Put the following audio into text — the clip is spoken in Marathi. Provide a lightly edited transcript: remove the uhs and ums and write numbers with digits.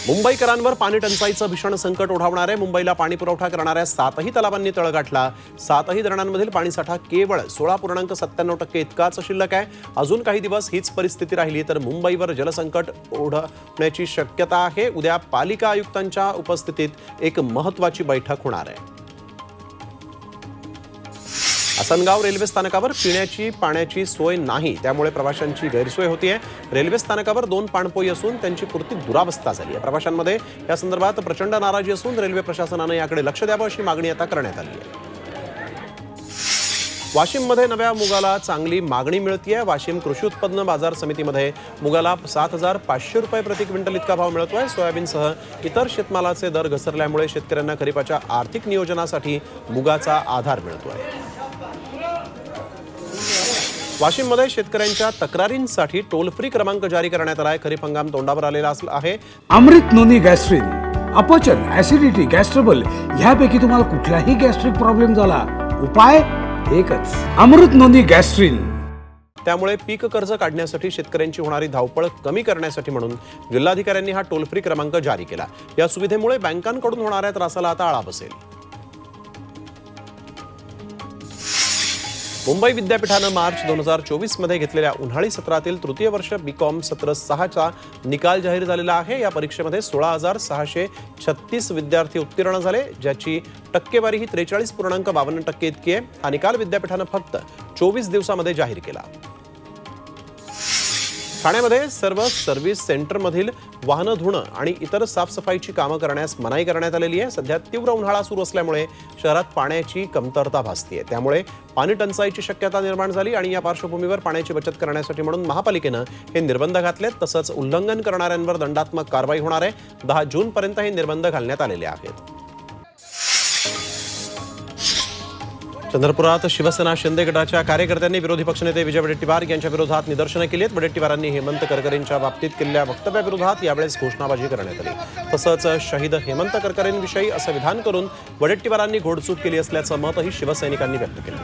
मुंबईकरांवर पाणी टंचाईचं भीषण संकट ओढावणार आहे। मुंबईला पाणी पुरवठा करणाऱ्या 7ही तलावांनी तळ गाठला। 7ही धरणांमधील पाणीसाठा केवळ 16.97% इतकाच शिल्लक आहे। अजून काही दिवस हीच परिस्थिती राहिली तर मुंबईवर जलसंकट ओढवण्याची शक्यता आहे। उद्या पालिका आयुक्तांच्या उपस्थितीत एक महत्त्वाची बैठक होणार आहे। आसनगाव रेल्वे स्थानकावर पिण्याची पाण्याची सोय नाही, त्यामुळे प्रवाशांची गैरसोय होतीये। रेल्वे स्थानकावर 2 पाणपोई असून त्यांची पूर्ती दुरावस्था झाली आहे। प्रवाशांमध्ये या संदर्भात प्रचंड नाराजी असून रेल्वे प्रशासनाने याकडे लक्ष द्यावं अशी मागणी आता करण्यात आली आहे। वाशिममध्ये नव्या मुगाला चांगली मागणी मिळतेय। वाशिम कृषी उत्पन्न बाजार समितीमध्ये मुगाला 7,500 रुपये प्रति क्विंटल इतका भाव मिळतोय। सोयाबीनसह इतर शेतमालाचे दर घसरल्यामुळे शेतकऱ्यांना खरीपाच्या आर्थिक नियोजनासाठी मुगाचा आधार मिळतोय। वाशिममध्ये शेतकऱ्यांच्या तक्रारींसाठी टोल फ्री क्रमांक जारी करण्यात आलाय। खरीप हंगाम तोंडावर आलेला आहे। अमृत नोनी गॅस्ट्रिन, अपचन, ऍसिडिटी, गॅस्ट्रबल ह्यापैकी तुम्हाला कुठलाही गॅस्ट्रिक प्रॉब्लेम झाला, उपाय एकच, अमृत नोनी गॅस्ट्रिन। त्यामुळे पीक कर्ज काढण्यासाठी शेतकऱ्यांची होणारी धावपळ कमी करण्यासाठी म्हणून जिल्हाधिकाऱ्यांनी हा टोल फ्री क्रमांक जारी केला। या सुविधेमुळे बँकांकडून होणाऱ्या त्रासाला आता आळा बसेल। मुंबई विद्यापीठानं मार्च 2024 मध्ये घेतलेल्या उन्हाळी सत्रातील तृतीय वर्ष बीकॉम सत्र 6चा निकाल जाहीर झालेला आहे। या परीक्षेमध्ये 16,636 विद्यार्थी उत्तीर्ण झाले, ज्याची टक्केवारी ही 43.52% इतकी आहे। हा निकाल विद्यापीठानं फक्त 24 दिवसांमध्ये जाहीर केला। ठाण्यामध्ये सर्व सर्व्हिस सेंटरमधील वाहनं धुणं आणि इतर साफसफाईची कामं करण्यास मनाई करण्यात आलेली आहे। सध्या तीव्र उन्हाळा सुरू असल्यामुळे शहरात पाण्याची कमतरता भासतेय, त्यामुळे पाणी टंचाईची शक्यता निर्माण झाली आणि या पार्श्वभूमीवर पाण्याची बचत करण्यासाठी म्हणून महापालिकेनं हे निर्बंध घातलेत। तसंच उल्लंघन करणाऱ्यांवर दंडात्मक कारवाई होणार आहे। 10 जूनपर्यंत हे निर्बंध घालण्यात आलेले आहेत। चंद्रपुरात शिवसेना शिंदे गटाच्या कार्यकर्त्यांनी विरोधी पक्षनेते विजय वडेट्टीवार यांच्या विरोधात निदर्शनं केली आहेत। वडेट्टीवारांनी हेमंत करकरेंच्या बाबतीत केलेल्या वक्तव्याविरोधात यावेळेस घोषणाबाजी करण्यात आली। तसंच शहीद हेमंत करकरेंविषयी असं विधान करून वडेट्टीवारांनी घोडचूक केली असल्याचं मतही शिवसैनिकांनी व्यक्त केलं।